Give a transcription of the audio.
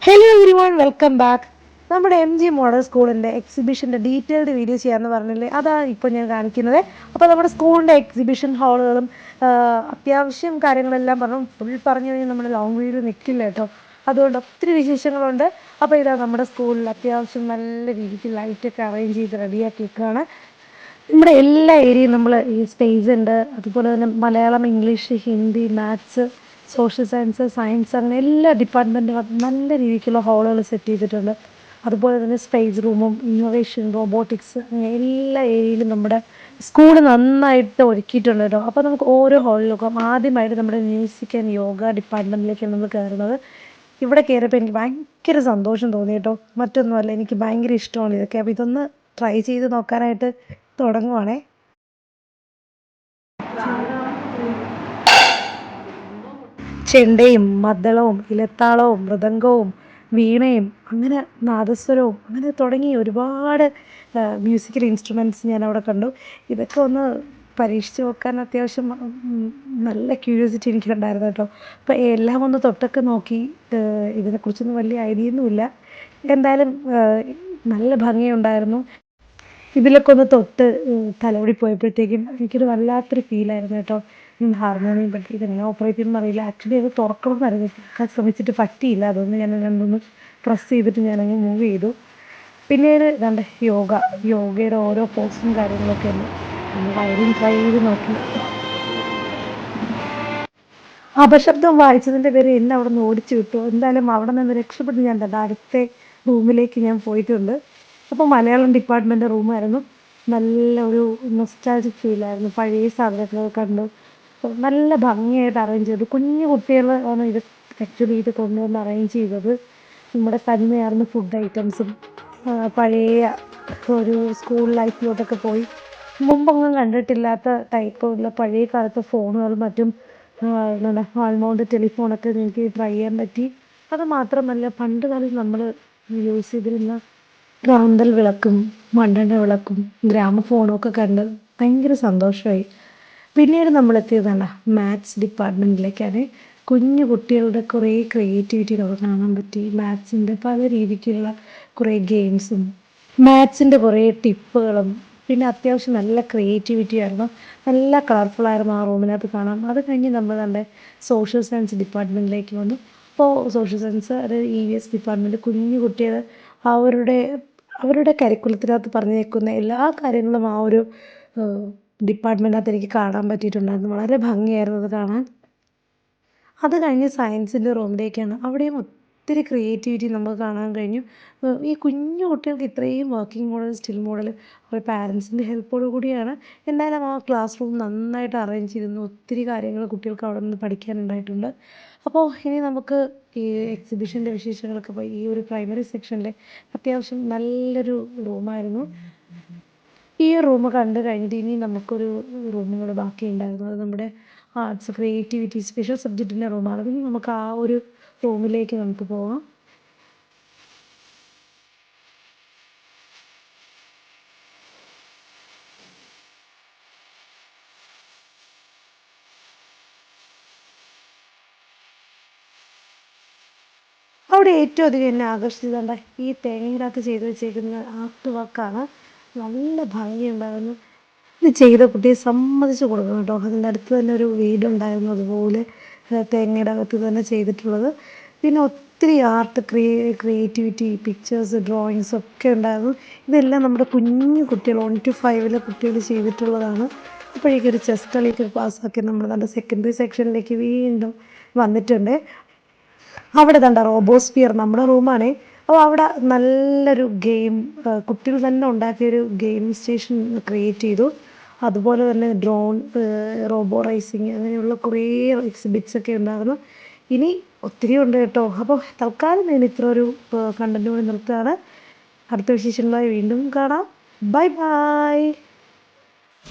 Hello every one, welcome back. നമ്മുടെ MG model സ്കൂളിൻ്റെ എക്സിബിഷൻ്റെ detailed video ചെയ്യാമെന്ന് പറഞ്ഞില്ലേ, അതാണ് ഇപ്പോൾ ഞാൻ കാണിക്കുന്നത്. അപ്പോൾ നമ്മുടെ സ്കൂളിൻ്റെ എക്സിബിഷൻ ഹാളുകളും അത്യാവശ്യം കാര്യങ്ങളെല്ലാം പറഞ്ഞു ഫുൾ പറഞ്ഞു കഴിഞ്ഞാൽ നമ്മുടെ ലോങ് വീഡിയോ നിൽക്കില്ല കേട്ടോ. അതുകൊണ്ട് ഒത്തിരി വിശേഷങ്ങളുണ്ട്. അപ്പോൾ ഇതാ നമ്മുടെ സ്കൂളിൽ അത്യാവശ്യം നല്ല രീതിക്ക് ലൈറ്റൊക്കെ അറേഞ്ച് ചെയ്ത് റെഡിയാക്കിയേക്കാണ്. നമ്മുടെ എല്ലാ ഏരിയയും നമ്മൾ ഈ സ്പേസ് ഉണ്ട്. അതുപോലെ തന്നെ Malayalam, English, Hindi, maths, social science അങ്ങനെ എല്ലാ ഡിപ്പാർട്ട്മെൻറ്റും നല്ല രീതിക്കുള്ള ഹാളുകൾ സെറ്റ് ചെയ്തിട്ടുണ്ട്. അതുപോലെ തന്നെ സ്പേസ് റൂമും ഇന്നോവേഷൻ, റോബോട്ടിക്സ് അങ്ങനെ എല്ലാ ഏരിയയിലും നമ്മുടെ സ്കൂൾ നന്നായിട്ട് ഒരുക്കിയിട്ടുണ്ട് കേട്ടോ. അപ്പോൾ നമുക്ക് ഓരോ ഹാളിലൊക്കെ ആദ്യമായിട്ട് നമ്മുടെ മ്യൂസിക് ആൻഡ് യോഗ ഡിപ്പാർട്ട്മെൻറ്റിലേക്കാണ് നമ്മൾ കയറുന്നത്. ഇവിടെ കയറിയപ്പോൾ എനിക്ക് ഭയങ്കര സന്തോഷം തോന്നി കേട്ടോ. മറ്റൊന്നുമല്ല, എനിക്ക് ഭയങ്കര ഇഷ്ടമാണ് ഇതൊക്കെ. അപ്പോൾ ഇതൊന്ന് ട്രൈ ചെയ്ത് നോക്കാനായിട്ട് തുടങ്ങുവാണേ. ചെണ്ടയും മദ്ദളവും ഇലത്താളവും മൃദംഗവും വീണയും അങ്ങനെ നാദസ്വരവും അങ്ങനെ തുടങ്ങി ഒരുപാട് മ്യൂസിക്കൽ ഇൻസ്ട്രുമെൻറ്റ്സ് ഞാൻ അവിടെ കണ്ടു. ഇതൊക്കെ ഒന്ന് പരീക്ഷിച്ച് നോക്കാൻ അത്യാവശ്യം നല്ല ക്യൂരിയോസിറ്റി എനിക്കുണ്ടായിരുന്നു കേട്ടോ. അപ്പോൾ എല്ലാം ഒന്ന് തൊട്ടൊക്കെ നോക്കി. ഇതിനെക്കുറിച്ചൊന്നും വലിയ ഐഡിയ ഒന്നുമില്ല. എന്തായാലും നല്ല ഭംഗിയുണ്ടായിരുന്നു. ഇതിലൊക്കെ ഒന്ന് തൊട്ട് തലോടി പോയപ്പോഴത്തേക്കും എനിക്കൊരു വല്ലാത്തൊരു ഫീലായിരുന്നു കേട്ടോ. ഹാർമോണിയം പറ്റി ഇതെങ്ങനെ ഓപ്പറേറ്റ് ചെയ്യുമെന്ന് അറിയില്ല. ആക്ച്വലി അത് തുറക്കണമെന്നായിരുന്നു, തുറക്കാൻ ശ്രമിച്ചിട്ട് പറ്റിയില്ല. അതൊന്ന് ഞാൻ രണ്ടൊന്ന് പ്രസ് ചെയ്തിട്ട് ഞാനങ്ങ് മൂവ് ചെയ്തു. പിന്നീട് ഇതാണ്ട് യോഗയുടെ ഓരോ പോസ്റ്റും കാര്യങ്ങളൊക്കെ ഉണ്ട്. നമ്മൾ വയലിൻ ട്രൈ ചെയ്ത് നോക്കി. അപശബ്ദം വായിച്ചതിൻ്റെ പേര് എന്നെ അവിടെ നിന്ന് ഓടിച്ചു വിട്ടു. എന്തായാലും അവിടെ നിന്ന് രക്ഷപ്പെട്ട് ഞാൻ അടുത്ത റൂമിലേക്ക് ഞാൻ പോയിട്ടുണ്ട്. അപ്പോൾ മലയാളം ഡിപ്പാർട്ട്മെൻറ്റ് റൂമായിരുന്നു. നല്ല ഒരു നൊസ്റ്റാൾജിക് ഫീലായിരുന്നു. പഴയ സാധനങ്ങൾ കണ്ടു. നല്ല ഭംഗിയായിട്ട് അറേഞ്ച് ചെയ്തു. കുഞ്ഞു കുട്ടികൾ ആണ് ഇത് ആക്ച്വലി ഇത് കൊണ്ടുവന്ന് അറേഞ്ച് ചെയ്തത്. നമ്മുടെ തനിമയാർന്ന ഫുഡ് ഐറ്റംസും പഴയ ഒരു സ്കൂൾ ലൈഫിലോട്ടൊക്കെ പോയി മുമ്പൊന്നും കണ്ടിട്ടില്ലാത്ത ടൈപ്പുള്ള പഴയ കാലത്തെ ഫോണുകളും മറ്റും എന്താണ് ഹാൾമൗണ്ട് ടെലിഫോണൊക്കെ എനിക്ക് ട്രൈ ചെയ്യാൻ പറ്റി. അത് മാത്രമല്ല പണ്ട് കാലത്ത് നമ്മൾ യൂസ് ചെയ്തിരുന്ന റാന്തൽ വിളക്കും മണ്ണെണ്ണ വിളക്കും ഗ്രാമഫോണും ഒക്കെ കണ്ട് ഭയങ്കര സന്തോഷമായി. പിന്നീട് നമ്മളെത്തിയതാണ് മാത്സ് ഡിപ്പാർട്ട്മെൻറ്റിലേക്കാണ്. കുഞ്ഞു കുട്ടികളുടെ കുറേ ക്രിയേറ്റിവിറ്റി നമുക്ക് കാണാൻ പറ്റി. മാത്സിൻ്റെ പല രീതിക്കുള്ള കുറേ ഗെയിംസും മാത്സിൻ്റെ കുറേ ടിപ്പുകളും പിന്നെ അത്യാവശ്യം നല്ല ക്രിയേറ്റിവിറ്റി ആയിരുന്നു. നല്ല കളർഫുള്ളായിരുന്നു ആ റൂമിനകത്ത് കാണാൻ. അത് കഴിഞ്ഞ് നമ്മൾ നമ്മുടെ സോഷ്യൽ സയൻസ് ഡിപ്പാർട്ട്മെൻറ്റിലേക്ക് വന്നു. അപ്പോൾ സോഷ്യൽ സയൻസ് അത് EVS ഡിപ്പാർട്ട്മെൻറ്റ് കുഞ്ഞു കുട്ടികൾ അവരുടെ അവരുടെ കരിക്കുലത്തിനകത്ത് പറഞ്ഞേക്കുന്ന എല്ലാ കാര്യങ്ങളും ആ ഒരു ഡിപ്പാർട്ട്മെൻറ്റിനകത്ത് എനിക്ക് കാണാൻ പറ്റിയിട്ടുണ്ടായിരുന്നു. വളരെ ഭംഗിയായിരുന്നു അത് കാണാൻ. അത് കഴിഞ്ഞ് സയൻസിൻ്റെ റൂമിലേക്കാണ്. അവിടെയും ഒത്തിരി ക്രിയേറ്റിവിറ്റി നമുക്ക് കാണാൻ കഴിഞ്ഞു. ഈ കുഞ്ഞു കുട്ടികൾക്ക് ഇത്രയും വർക്കിംഗ് മോഡൽ, സ്റ്റിൽ മോഡൽ അവരുടെ പാരൻസിൻ്റെ ഹെൽപ്പോടു കൂടിയാണ്. എന്തായാലും ആ ക്ലാസ് റൂം നന്നായിട്ട് അറേഞ്ച് ചെയ്തിരുന്നു. ഒത്തിരി കാര്യങ്ങൾ കുട്ടികൾക്ക് അവിടെ നിന്ന് പഠിക്കാനുണ്ടായിട്ടുണ്ട്. അപ്പോൾ ഇനി നമുക്ക് ഈ എക്സിബിഷൻ്റെ വിശേഷങ്ങളൊക്കെ പോയി. ഈ ഒരു പ്രൈമറി സെക്ഷനിൽ അത്യാവശ്യം നല്ലൊരു റൂമായിരുന്നു. ഈ റൂം കണ്ടു കഴിഞ്ഞിട്ട് ഇനി നമുക്കൊരു റൂമും കൂടെ ബാക്കിയുണ്ടായിരുന്നു. അത് നമ്മുടെ ആർട്സ്, ക്രിയേറ്റിവിറ്റി, സ്പെഷ്യൽ സബ്ജക്റ്റിൻ്റെ റൂമാണ്. ഇനി നമുക്ക് ആ ഒരു റൂമിലേക്ക് നമുക്ക് പോകാം. അവിടെ ഏറ്റവും അധികം എന്നെ ആകർഷിച്ചത് ഈ തേങ്ങയിനകത്ത് ചെയ്ത് വെച്ചേക്കുന്ന ആർട്ട് വർക്കാണ്. നല്ല ഭംഗിയുണ്ടായിരുന്നു. ഇത് ചെയ്ത കുട്ടിയെ സമ്മതിച്ച് കൊടുക്കണം കേട്ടോ. അതിൻ്റെ അടുത്ത് തന്നെ ഒരു വീടുണ്ടായിരുന്നു അതുപോലെ തേങ്ങയുടെ അകത്ത് തന്നെ ചെയ്തിട്ടുള്ളത്. പിന്നെ ഒത്തിരി ആർട്ട് ക്രിയേറ്റിവിറ്റി പിക്ചേഴ്സ്, ഡ്രോയിങ്സ് ഒക്കെ ഉണ്ടായിരുന്നു. ഇതെല്ലാം നമ്മുടെ കുഞ്ഞു കുട്ടികൾ 1 to 5 കുട്ടികൾ ചെയ്തിട്ടുള്ളതാണ്. അപ്പോഴേക്കൊരു ചെസ് കളിയൊക്കെ പാസ്സാക്കി നമ്മൾ നല്ല സെക്കൻഡറി സെക്ഷനിലേക്ക് വീണ്ടും വന്നിട്ടുണ്ട്. അവിടെ കണ്ട റോബോസ്ഫിയർ നമ്മുടെ റൂമാണ്. അപ്പോൾ അവിടെ നല്ലൊരു ഗെയിം കുട്ടികൾ തന്നെ ഉണ്ടാക്കിയൊരു ഗെയിം സ്റ്റേഷൻ ക്രിയേറ്റ് ചെയ്തു. അതുപോലെ തന്നെ ഡ്രോൺ, റോബോ റേസിങ് അങ്ങനെയുള്ള കുറേ എക്സിബിറ്റ്സ് ഒക്കെ ഉണ്ടായിരുന്നു. ഇനി ഒത്തിരി ഉണ്ട് കേട്ടോ. അപ്പോൾ തൽക്കാലം ഞാൻ ഇത്ര ഒരു കണ്ടൻറ് കൂടി നിർത്തുകയാണ്. അടുത്ത വിശേഷങ്ങളായി വീണ്ടും കാണാം. Bye bye.